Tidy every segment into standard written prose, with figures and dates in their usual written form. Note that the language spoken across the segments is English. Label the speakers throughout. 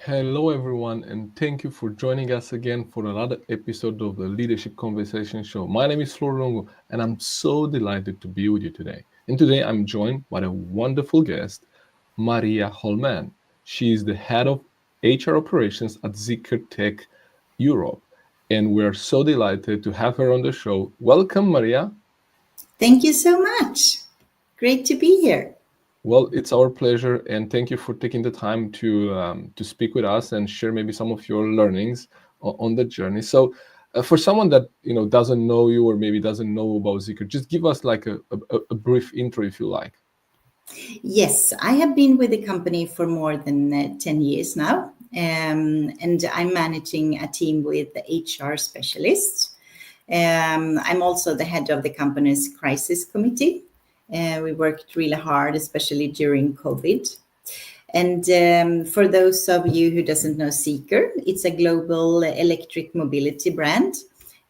Speaker 1: Hello, everyone, and thank you for joining us again for another episode of the Leadership Conversation Show. My name is Florin, and I'm so delighted to be with you today. And today I'm joined by a wonderful guest, Maria Holmén. She is the head of HR operations at Zeekr Tech Europe, and we're so delighted to have her on the show. Welcome, Maria.
Speaker 2: Thank you so much. Great to be here.
Speaker 1: Well, it's our pleasure, and thank you for taking the time to speak with us and share maybe some of your learnings on the journey. So, for someone that doesn't know you or maybe doesn't know about Zeekr, just give us like a brief intro, if you like.
Speaker 2: Yes, I have been with the company for more than 10 years now, and I'm managing a team with HR specialists. I'm also the head of the company's crisis committee. We worked really hard, especially during COVID. And for those of you who doesn't know Zeekr, it's a global electric mobility brand,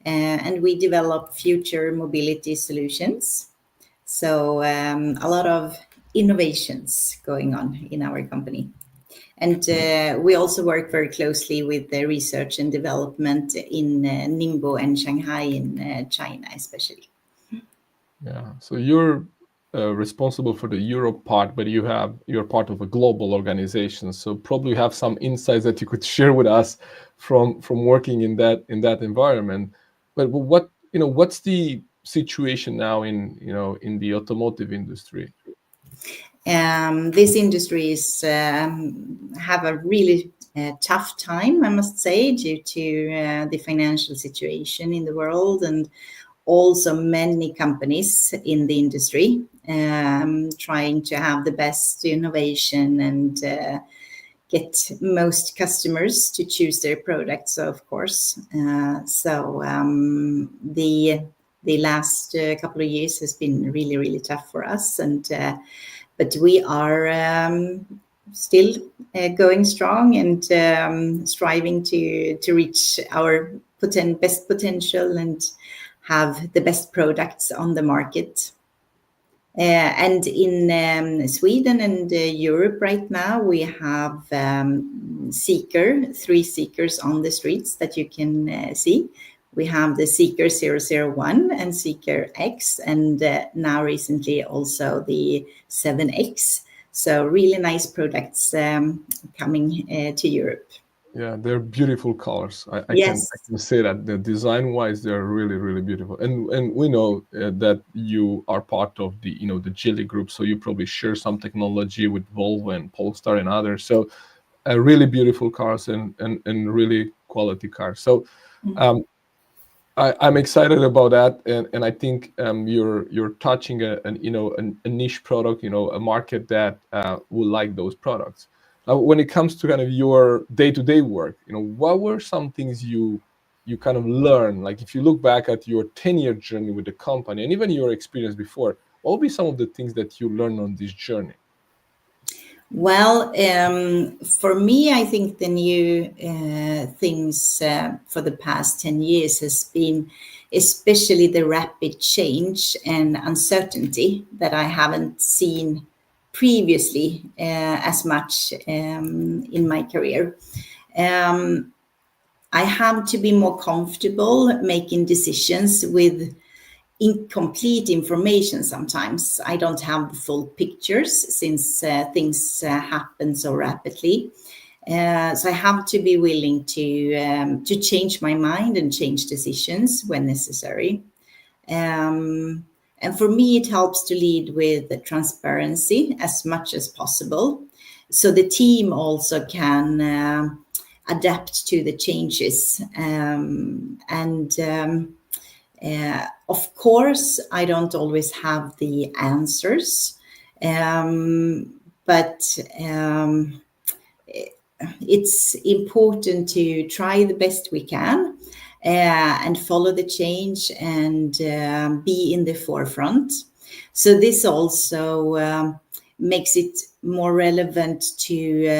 Speaker 2: and we develop future mobility solutions. So a lot of innovations going on in our company. And we also work very closely with the research and development in Ningbo and Shanghai in China, especially.
Speaker 1: Yeah. So you're responsible for the Europe part, but you're part of a global organization. So probably you have some insights that you could share with us from working in that environment. But what's the situation now in the automotive industry?
Speaker 2: This industry is have a really tough time, I must say, due to the financial situation in the world, and also many companies in the industry trying to have the best innovation and get most customers to choose their products, of course. The last couple of years has been really, really tough for us, and but we are still going strong and striving to reach our best potential and have the best products on the market. And in Sweden and Europe right now, we have Zeekr, 3 Zeekrs on the streets that you can see. We have the Zeekr 001 and Zeekr X, and now recently also the 7X. So really nice products coming to Europe.
Speaker 1: Yeah, they're beautiful colors. I
Speaker 2: Yes.
Speaker 1: can say that the design wise, they're really, really beautiful. And we know that you are part of the Geely group, so you probably share some technology with Volvo and Polestar and others. So really beautiful cars and really quality cars. So I'm excited about that, and I think you're touching a niche product, a market that will like those products. Now, when it comes to kind of your day-to-day work, what were some things you kind of learn? Like if you look back at your 10-year journey with the company and even your experience before, what would be some of the things that you learned on this journey?
Speaker 2: Well, for me, I think the new things for the past 10 years has been especially the rapid change and uncertainty that I haven't seen previously as much in my career. I have to be more comfortable making decisions with incomplete information sometimes. I don't have the full pictures since things happen so rapidly. So I have to be willing to change my mind and change decisions when necessary. And for me, it helps to lead with transparency as much as possible, so the team also can adapt to the changes. Of course, I don't always have the answers, but it's important to try the best we can and follow the change and be in the forefront. So this also makes it more relevant to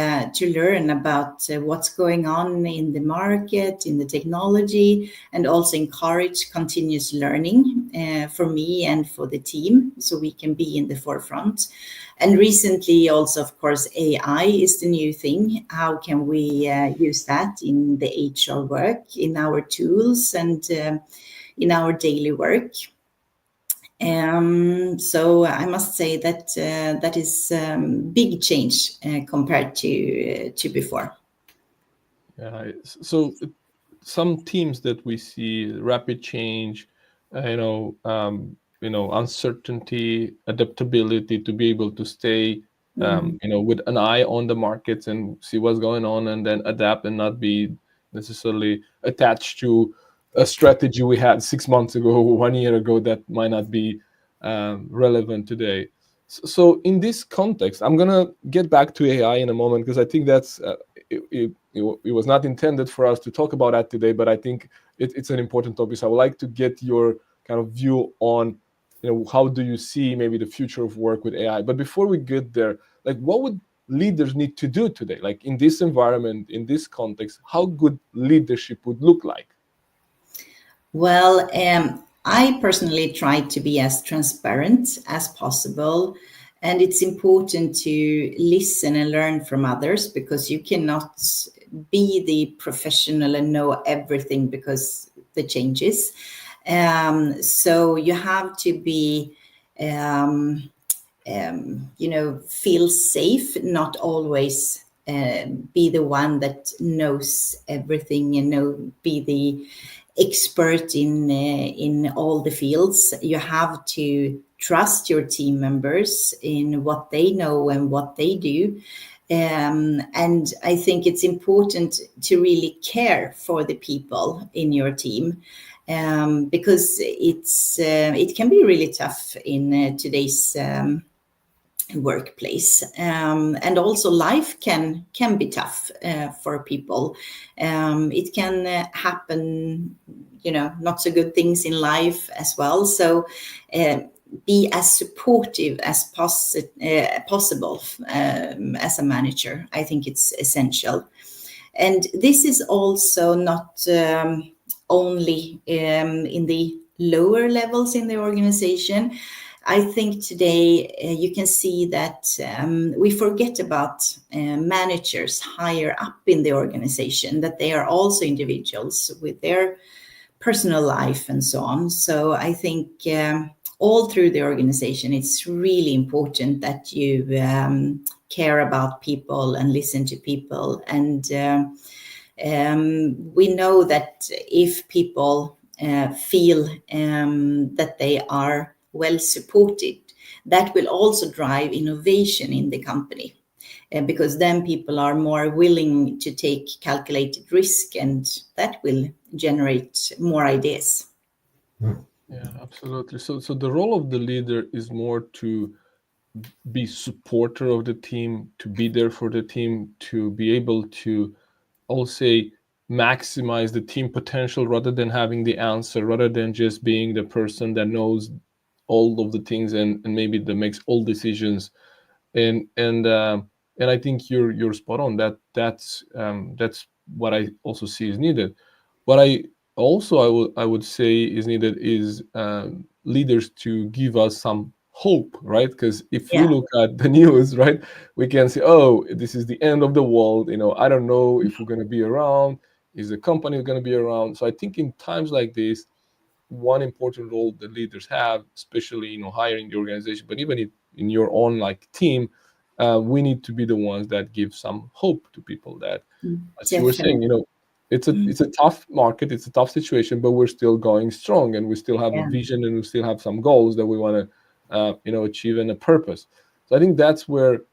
Speaker 2: learn about what's going on in the market, in the technology, and also encourage continuous learning for me and for the team, so we can be in the forefront. And recently also, of course, AI is the new thing. How can we use that in the HR work, in our tools, and in our daily work? So I must say that that is big change compared to before.
Speaker 1: Yeah. So some teams that we see rapid change, uncertainty, adaptability to be able to stay, with an eye on the markets and see what's going on, and then adapt and not be necessarily attached to a strategy we had 6 months ago, 1 year ago, that might not be relevant today. So in this context, I'm gonna get back to AI in a moment, because I think that's it was not intended for us to talk about that today, but I think it's an important topic. So I would like to get your kind of view on, how do you see maybe the future of work with AI? But before we get there, like, what would leaders need to do today, like in this environment, in this context? How good leadership would look like?
Speaker 2: Well, I personally try to be as transparent as possible. And it's important to listen and learn from others, because you cannot be the professional and know everything, because the changes. So you have to be, feel safe, not always be the one that knows everything and be the expert in all the fields. You have to trust your team members in what they know and what they do. And I think it's important to really care for the people in your team, because it can be really tough in today's workplace, and also life can be tough for people. It can happen, not so good things in life as well. So be as supportive as possible as a manager. I think it's essential. And this is also not only in the lower levels in the organization. I think today you can see that we forget about managers higher up in the organization, that they are also individuals with their personal life and so on. So I think all through the organization, it's really important that you care about people and listen to people. And we know that if people feel that they are well supported, that will also drive innovation in the company, because then people are more willing to take calculated risk, and that will generate more ideas.
Speaker 1: Yeah, absolutely. So the role of the leader is more to be supporter of the team, to be there for the team, to be able to, I'll say, maximize the team potential, rather than having the answer, rather than just being the person that knows all of the things, and maybe that makes all decisions. And I think you're spot on. That's what I also see is needed. What I would say is needed is leaders to give us some hope, right? Because if we
Speaker 2: Yeah.
Speaker 1: look at the news, right, we can say, oh, this is the end of the world. I don't know if we're going to be around. Is the company going to be around? So I think in times like this, one important role that leaders have, especially hiring the organization, but even in your own like team, we need to be the ones that give some hope to people. That, as you were saying,
Speaker 2: Definitely.
Speaker 1: it's a tough market, it's a tough situation, but we're still going strong, and we still have a
Speaker 2: Yeah.
Speaker 1: vision, and we still have some goals that we want to achieve, and a purpose. So I think that's where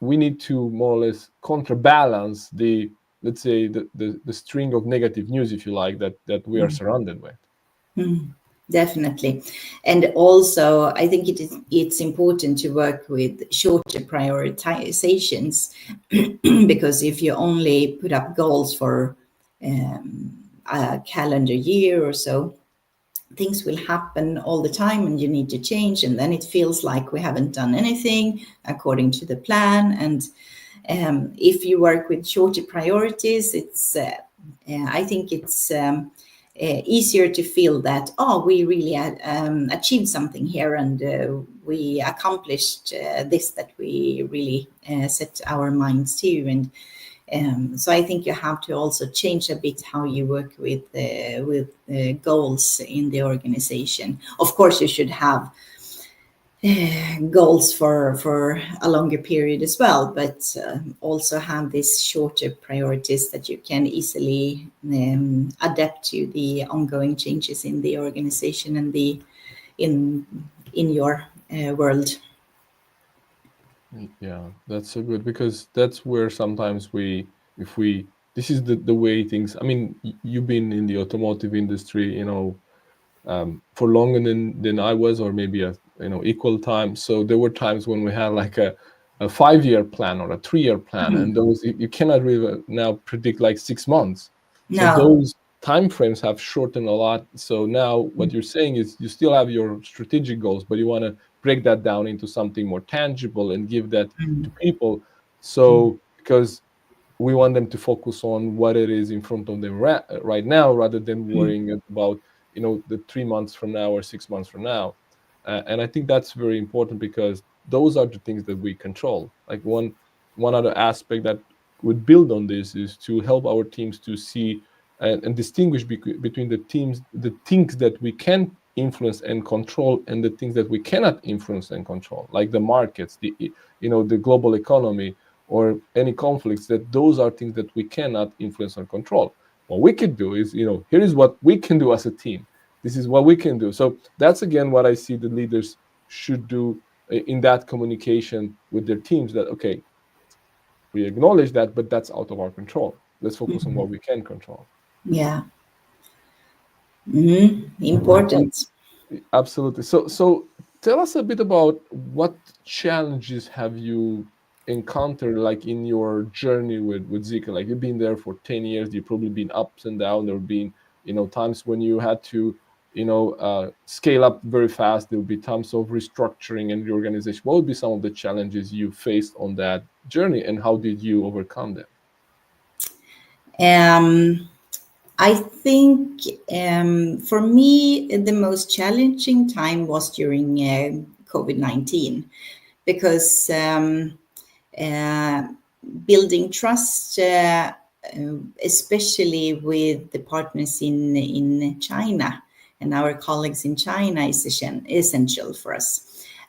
Speaker 1: we need to more or less counterbalance the, let's say, the string of negative news, if you like, that we are surrounded with.
Speaker 2: Definitely. And also, I think it's important to work with shorter prioritizations, because if you only put up goals for a calendar year or so, things will happen all the time and you need to change, and then it feels like we haven't done anything according to the plan. And if you work with shorter priorities, I think it's easier to feel that, oh, we really achieved something here, and we accomplished this that we really set our minds to. And so I think you have to also change a bit how you work with goals in the organization. Of course, you should have goals for a longer period as well, but also have these shorter priorities that you can easily adapt to the ongoing changes in the organization and the in your world.
Speaker 1: Yeah, that's so good, because that's where sometimes if we, this is the way things. I mean, you've been in the automotive industry, for longer than I was, or maybe a equal time. So there were times when we had like a 5-year plan or a 3-year plan, and those you cannot really now predict like 6 months. So
Speaker 2: No.
Speaker 1: those time frames have shortened a lot. So now what you're saying is you still have your strategic goals, but you want to break that down into something more tangible and give that to people. So because we want them to focus on what it is in front of them right now, rather than worrying about the 3 months from now or 6 months from now. And I think that's very important, because those are the things that we control. Like one other aspect that would build on this is to help our teams to see and distinguish between the things that we can influence and control, and the things that we cannot influence and control, like the markets, the global economy, or any conflicts. That those are things that we cannot influence or control. What we could do is, here is what we can do as a team. This is what we can do. So that's again what I see the leaders should do in that communication with their teams. That okay, we acknowledge that, but that's out of our control. Let's focus on what we can control.
Speaker 2: Yeah.
Speaker 1: Right.
Speaker 2: Important.
Speaker 1: Absolutely. So tell us a bit about what challenges have you encountered, like in your journey with Zeekr. Like you've been there for 10 years, you've probably been ups and downs. There have been, times when you had to, scale up very fast. There will be times of restructuring and reorganization. What would be some of the challenges you faced on that journey, and how did you overcome them?
Speaker 2: Um, I think for me, the most challenging time was during COVID-19, because uh, building trust, especially with the partners in China and our colleagues in China, is essential for us.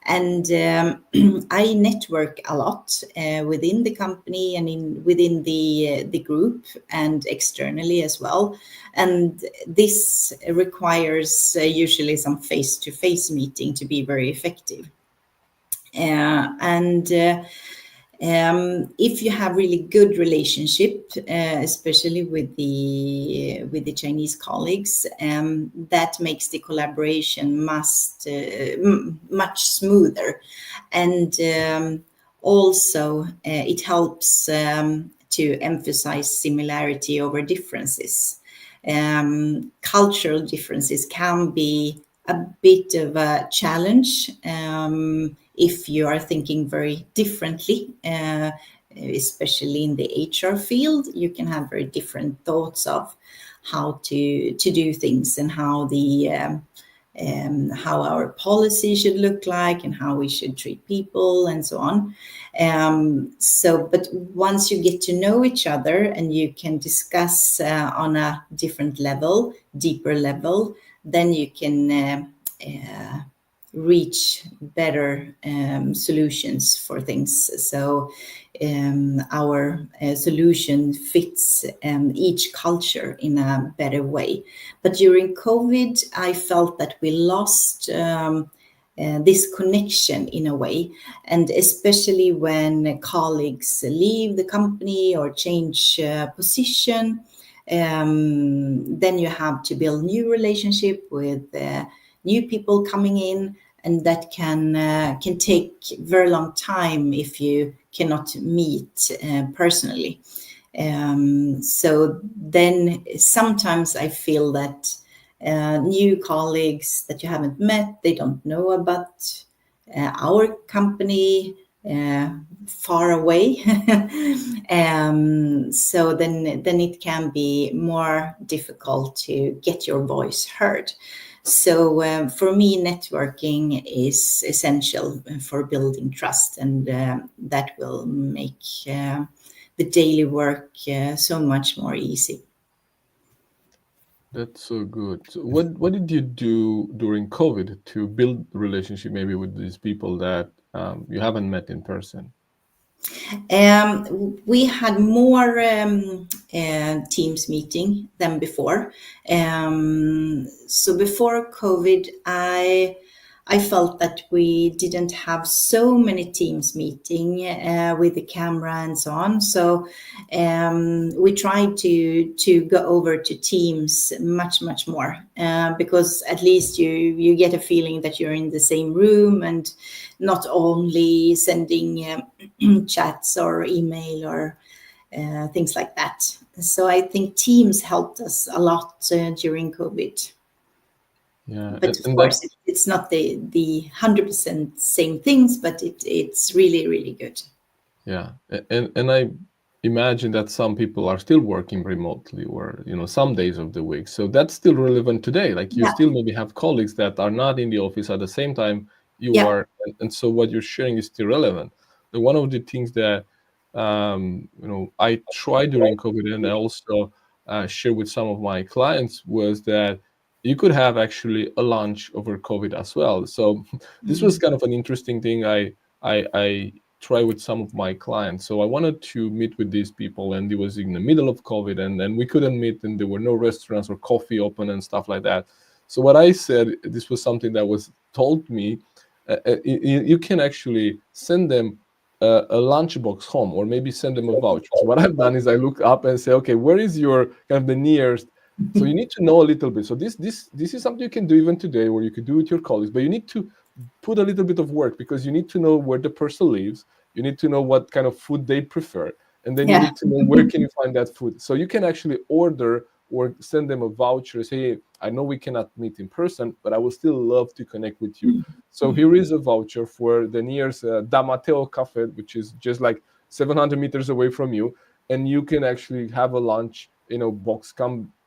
Speaker 2: And I network a lot within the company and within the group, and externally as well. And this requires usually some face-to-face meeting to be very effective. And if you have really good relationship, especially with the Chinese colleagues, that makes the collaboration much smoother, and also it helps to emphasize similarity over differences. Cultural differences can be a bit of a challenge if you are thinking very differently, especially in the HR field. You can have very different thoughts of how to do things, and how our policy should look like, and how we should treat people, and so on. But once you get to know each other, and you can discuss on a different level, deeper level, then you can reach better solutions for things. So our solution fits each culture in a better way. But during COVID, I felt that we lost this connection in a way, and especially when colleagues leave the company or change position, then you have to build new relationship with new people coming in, and that can take very long time if you cannot meet personally. So then sometimes I feel that new colleagues that you haven't met, they don't know about our company, far away. So then it can be more difficult to get your voice heard. So for me, networking is essential for building trust, and that will make the daily work so much more easy.
Speaker 1: That's so good. So what did you do during COVID to build relationship maybe with these people that you haven't met in person?
Speaker 2: We had more Teams meeting than before. So before COVID, I felt that we didn't have so many Teams meeting with the camera and so on. So we tried to go over to Teams much more because at least you get a feeling that you're in the same room and not only sending chats or email or things like that. So I think Teams helped us a lot during COVID.
Speaker 1: Yeah,
Speaker 2: But of
Speaker 1: and
Speaker 2: course,
Speaker 1: that's
Speaker 2: it's not the 100% same things, but it's really good.
Speaker 1: yeah, and I imagine that some people are still working remotely or some days of the week. So that's still relevant today. Like you
Speaker 2: Yeah,
Speaker 1: still maybe have colleagues that are not in the office at the same time you
Speaker 2: yeah.
Speaker 1: are, and so what you're sharing is still relevant. And one of the things that I tried during COVID and I also share with some of my clients was that you could have actually a lunch over COVID as well. So this was
Speaker 2: Mm.
Speaker 1: kind of an interesting thing I try with some of my clients. So I wanted to meet with these people, and it was in the middle of COVID, and we couldn't meet, and there were no restaurants or coffee open and stuff like that. So what I said, this was something that was told me, you can actually send them a lunchbox home, or maybe send them a voucher. So what I've done is I look up and say, okay, where is your kind of the nearest? So you need to know a little bit. So this is something you can do even today, or you could do with your colleagues, but you need to put a little bit of work because you need to know where the person lives, you need to know what kind of food they prefer, and then you
Speaker 2: Yeah.
Speaker 1: need to know where can you find that food. So you can actually order or send them a voucher, say, hey, I know we cannot meet in person, but I would still love to connect with you. So here is a voucher for the nearest Da Matteo cafe, which is just like 700 meters away from you, and you can actually have a lunch box,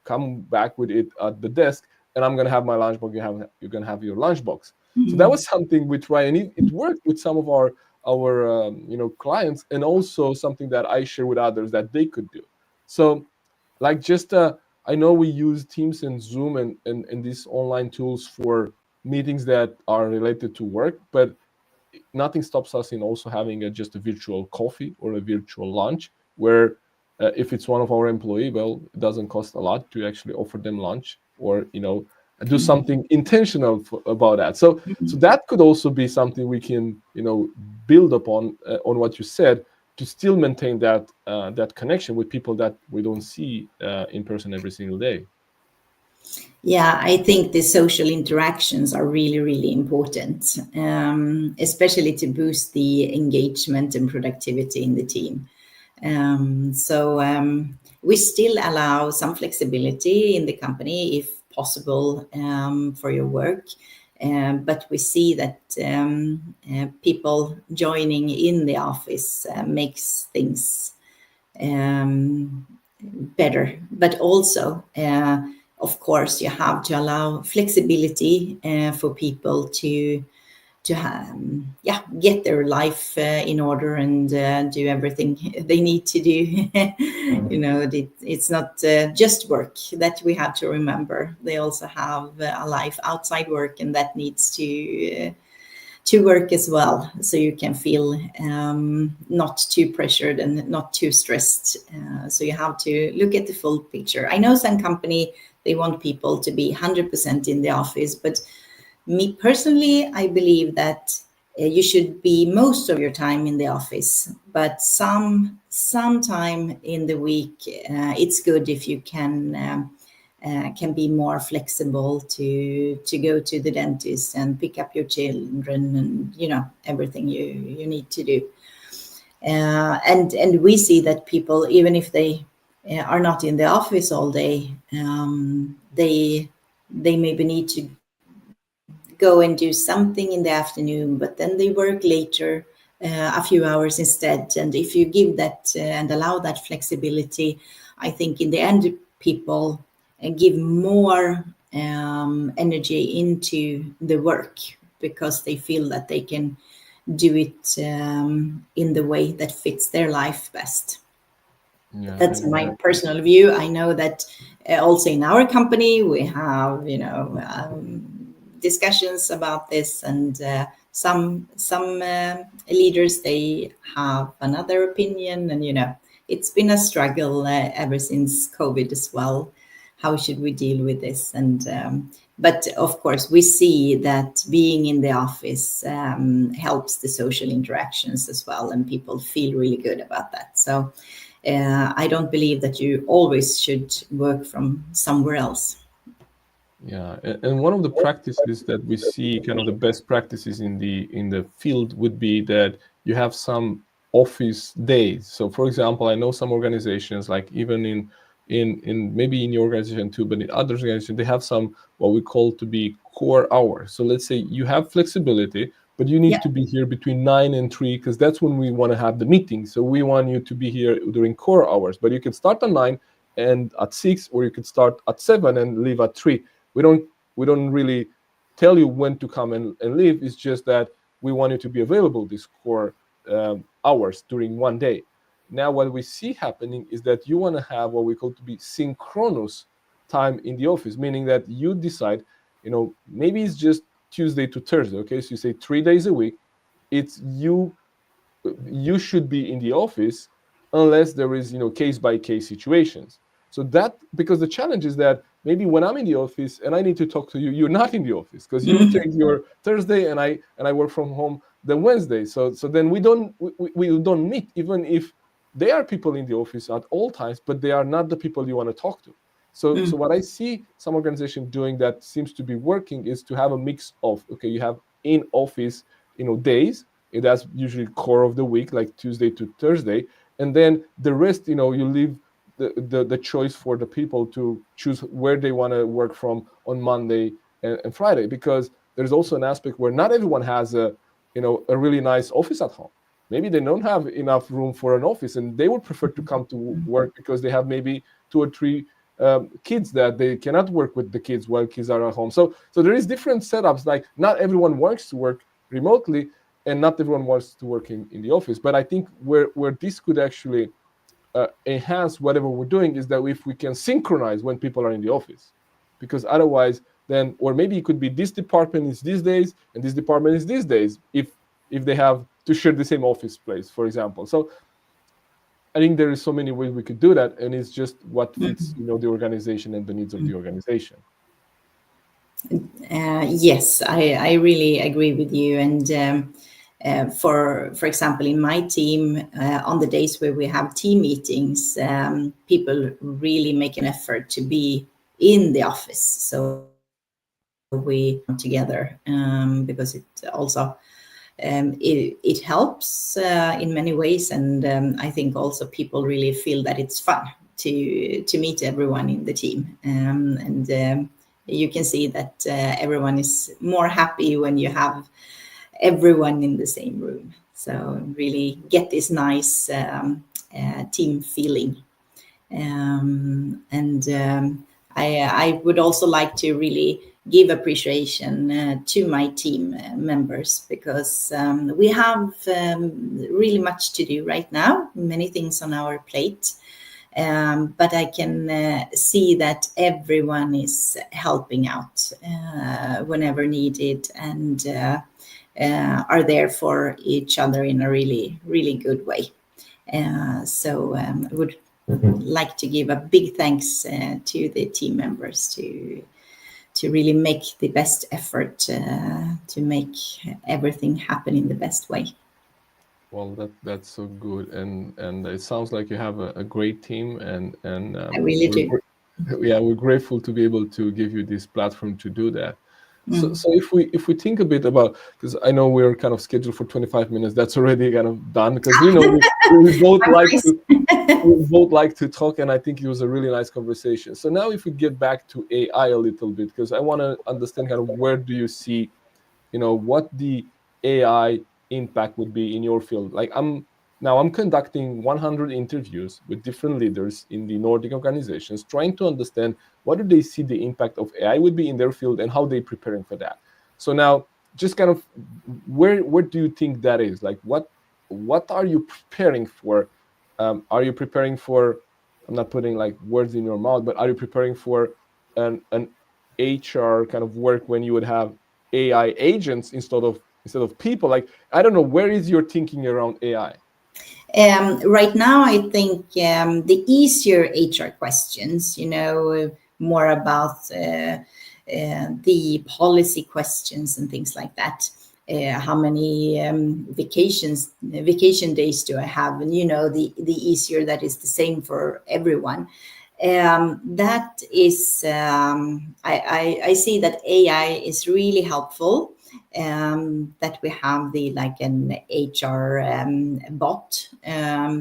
Speaker 1: come back with it at the desk, and I'm gonna have my lunch box, you're gonna have your lunch box. So that was something we tried, and it worked with some of our clients, and also something that I share with others that they could do. So, like, just I know we use Teams and Zoom and these online tools for meetings that are related to work, but nothing stops us in also having just a virtual coffee or a virtual lunch where if it's one of our employee, well, it doesn't cost a lot to actually offer them lunch, or do something intentional about that. So that could also be something we can build upon on what you said, to still maintain that connection with people that we don't see in person every single day.
Speaker 2: Yeah, I think the social interactions are really important, especially to boost the engagement and productivity in the team. So we still allow some flexibility in the company if possible for your work. But we see that people joining in the office makes things um, better. But also, of course, you have to allow flexibility for people to get their life in order and do everything they need to do. It's not just work that we have to remember. They also have a life outside work, and that needs to work as well, so you can feel not too pressured and not too stressed. So you have to look at the full picture. I know some company, they want people to be 100% in the office, but me personally, I believe that you should be most of your time in the office, but some time in the week, it's good if you can be more flexible to go to the dentist and pick up your children and everything you need to do. And we see that people, even if they are not in the office all day, they maybe need to go and do something in the afternoon, but then they work later a few hours instead. And if you give that and allow that flexibility, I think in the end people give more energy into the work because they feel that they can do it in the way that fits their life best.
Speaker 1: Yeah,
Speaker 2: That's my personal view. I know that also in our company we have, discussions about this, and some leaders, they have another opinion, and it's been a struggle ever since COVID as well. How should we deal with this? And but of course, we see that being in the office helps the social interactions as well, and people feel really good about that. So I don't believe that you always should work from somewhere else.
Speaker 1: yeah, and one of the practices that we see, kind of the best practices in the field, would be that you have some office days. So, for example, I know some organizations, like even in maybe in your organization too, but in other organizations, they have some what we call to be core hours. So let's say you have flexibility, but you need
Speaker 2: Yeah.
Speaker 1: to be here between 9 and 3 because that's when we want to have the meeting. So we want you to be here during core hours, but you can start at 9 and at 6, or you could start at 7 and leave at 3. We don't really tell you when to come and leave. It's just that we want you to be available these core hours during one day. Now what we see happening is that you want to have what we call to be synchronous time in the office, meaning that you decide, maybe it's just Tuesday to Thursday. Okay, so you say 3 days a week. It's you should be in the office unless there is case by case situations. So that, because the challenge is that maybe when I'm in the office and I need to talk to you, you're not in the office because you take your Thursday and I work from home the Wednesday. So then we don't meet, even if there are people in the office at all times, but they are not the people you want to talk to. So what I see some organization doing that seems to be working is to have a mix of, okay, you have in office days. That's usually core of the week, like Tuesday to Thursday, and then the rest, you leave the choice for the people to choose where they want to work from on Monday and Friday, because there's also an aspect where not everyone has a really nice office at home. Maybe they don't have enough room for an office, and they would prefer to come to work because they have maybe 2 or 3 kids that they cannot work with the kids while kids are at home. So there is different setups. Like not everyone wants to work remotely, and not everyone wants to work in the office. But I think where this could actually enhance whatever we're doing is that if we can synchronize when people are in the office, because otherwise then, or maybe it could be this department is these days and this department is these days, if they have to share the same office place, for example. So I think there is so many ways we could do that, and it's just what fits the organization and the needs of the organization.
Speaker 2: Yes, I really agree with you. And for example, in my team, on the days where we have team meetings, people really make an effort to be in the office. So we together because it also it helps in many ways, and I think also people really feel that it's fun to meet everyone in the team, and you can see that everyone is more happy when you have everyone in the same room. So really get this nice team feeling. And I would also like to really give appreciation to my team members, because we have really much to do right now, many things on our plate. But I can see that everyone is helping out whenever needed, and are there for each other in a really, really good way. So I would like to give a big thanks to the team members to really make the best effort to make everything happen in the best way.
Speaker 1: Well, that's so good, and it sounds like you have a great team, and
Speaker 2: I really do.
Speaker 1: yeah, we're grateful to be able to give you this platform to do that. So if we think a bit about, because I know we're kind of scheduled for 25 minutes, that's already kind of done, because we both
Speaker 2: I'm
Speaker 1: like
Speaker 2: nice.
Speaker 1: to we both like to talk, and I think it was a really nice conversation. So now if we get back to AI a little bit, because I want to understand kind of where do you see, what the AI impact would be in your field? Like I'm conducting 100 interviews with different leaders in the Nordic organizations, trying to understand what do they see the impact of AI would be in their field and how they preparing for that. So now, just kind of where do you think that is? Like what are you preparing for? Are you preparing for? I'm not putting like words in your mouth, but are you preparing for an HR kind of work when you would have AI agents instead of people? Like I don't know, where is your thinking around AI?
Speaker 2: Right now, I think the easier HR questions, more about the policy questions and things like that. How many vacation days do I have? And the easier that is the same for everyone. That is, I see that AI is really helpful. That we have the like an HR bot,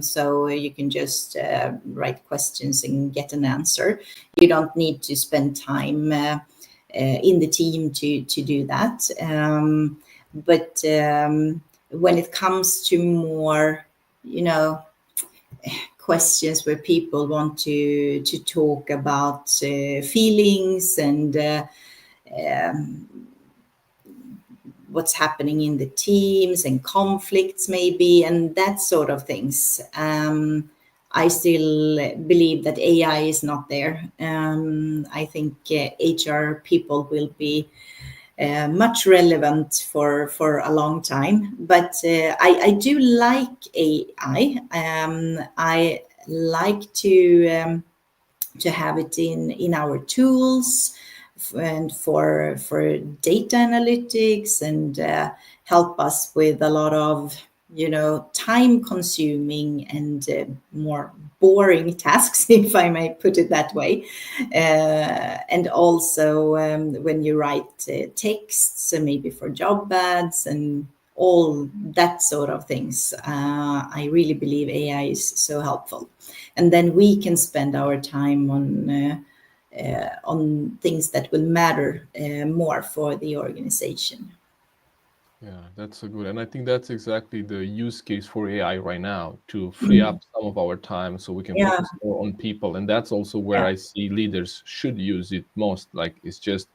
Speaker 2: so you can just write questions and get an answer. You don't need to spend time in the team to do that. But when it comes to more, questions where people want to talk about feelings and what's happening in the teams and conflicts maybe and that sort of things. I still believe that AI is not there. I think HR people will be much relevant for a long time. But I do like AI. I like to have it in our tools and for data analytics and help us with a lot of time consuming and more boring tasks, if I may put it that way. And also when you write texts, maybe for job ads and all that sort of things, I really believe AI is so helpful. And then we can spend our time on things that will matter more for the organization.
Speaker 1: Yeah, that's so good. And I think that's exactly the use case for AI right now to free up some of our time so we can
Speaker 2: Yeah,
Speaker 1: focus more on people. And that's also where
Speaker 2: yeah,
Speaker 1: I see leaders should use it most. Like it's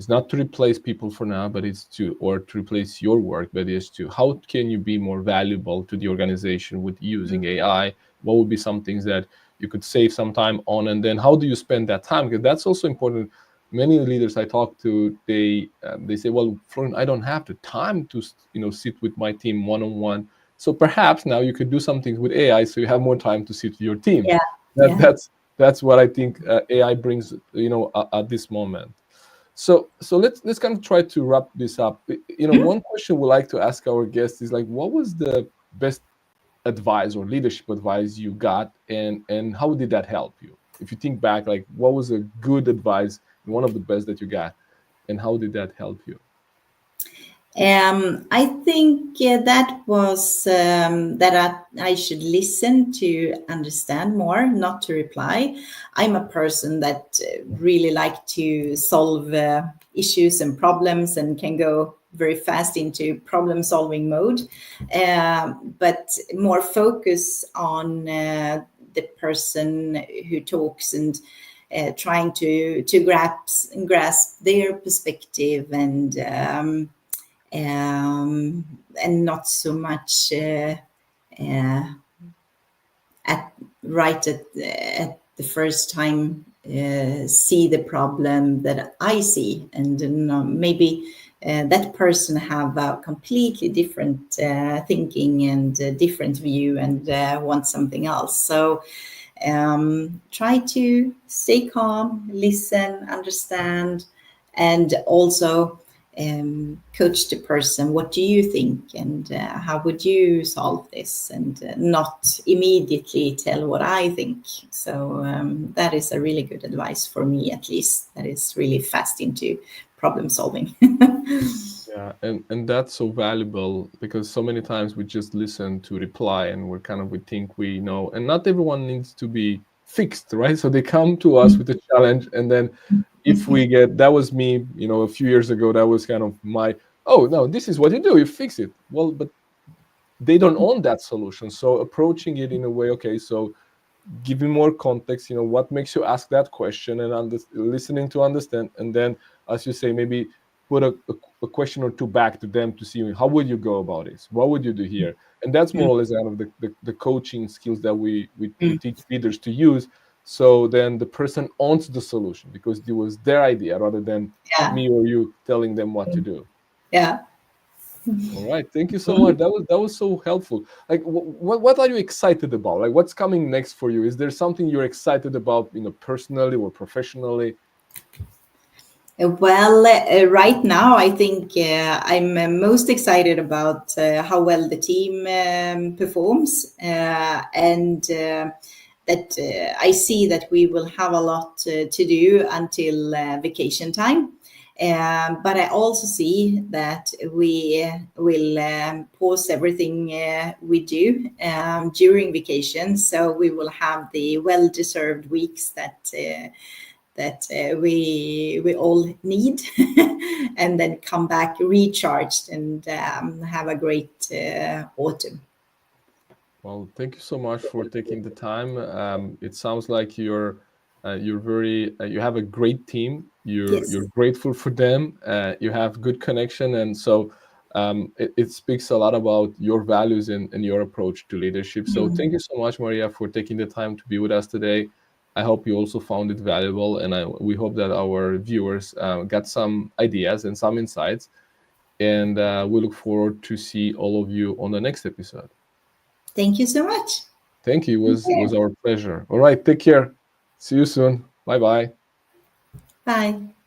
Speaker 1: not to replace people for now, but it's to replace your work, but it's to how can you be more valuable to the organization with using AI? What would be some things that you could save some time on, and then how do you spend that time? Because that's also important. Many leaders I talk to, they say, "Well, Florin, I don't have the time to sit with my team one on one. So perhaps now you could do something with AI, so you have more time to sit with your team."
Speaker 2: yeah,
Speaker 1: That,
Speaker 2: yeah.
Speaker 1: that's what I think AI brings, at this moment. So let's kind of try to wrap this up. One question we like to ask our guests is like, what was the best advice or leadership advice you got, and how did that help you? If you think back, like what was a good advice and one of the best that you got, and how did that help you?
Speaker 2: I think that was that I should listen to understand more, not to reply. I'm a person that really like to solve issues and problems and can go very fast into problem solving mode, but more focus on the person who talks and trying to grasp their perspective and not so much uh, at at the first time see the problem that I see, and maybe that person have a completely different thinking and different view and want something else. So try to stay calm, listen, understand, and also coach the person. What do you think, and how would you solve this? And not immediately tell what I think. So that is a really good advice for me, at least. That is really fast into problem solving.
Speaker 1: Yeah, and that's so valuable because so many times we just listen to reply and we think we know, and not everyone needs to be fixed, right? So they come to us with a challenge, and then if we get that was me, a few years ago, that was kind of my, oh no, this is what you do, you fix it. Well, but they don't own that solution. So approaching it in a way, okay, so giving more context, what makes you ask that question, and listening to understand, and then, as you say, maybe put a question or two back to them to see how would you go about this, what would you do here. And that's more or less kind of the coaching skills that we
Speaker 2: Mm.
Speaker 1: teach leaders to use. So then the person owns the solution because it was their idea rather than
Speaker 2: Yeah.
Speaker 1: me or you telling them what to do.
Speaker 2: Yeah.
Speaker 1: All right, thank you so much. That was so helpful. Like, what are you excited about? Like, what's coming next for you? Is there something you're excited about, personally or professionally?
Speaker 2: Well, right now, I think I'm most excited about how well the team performs, and that I see that we will have a lot to do until vacation time. But I also see that we will pause everything we do during vacation, so we will have the well-deserved weeks that we all need, and then come back recharged and have a great autumn.
Speaker 1: Well, thank you so much for taking the time. It sounds like you're very you have a great team. You're
Speaker 2: Yes.
Speaker 1: grateful for them. You have good connection, and so it speaks a lot about your values and your approach to leadership. So thank you so much, Maria, for taking the time to be with us today. I hope you also found it valuable, and we hope that our viewers got some ideas and some insights. And we look forward to see all of you on the next episode.
Speaker 2: Thank you so much.
Speaker 1: Thank you. It was
Speaker 2: Okay.
Speaker 1: our pleasure. All right. Take care. See you soon. Bye bye.
Speaker 2: Bye.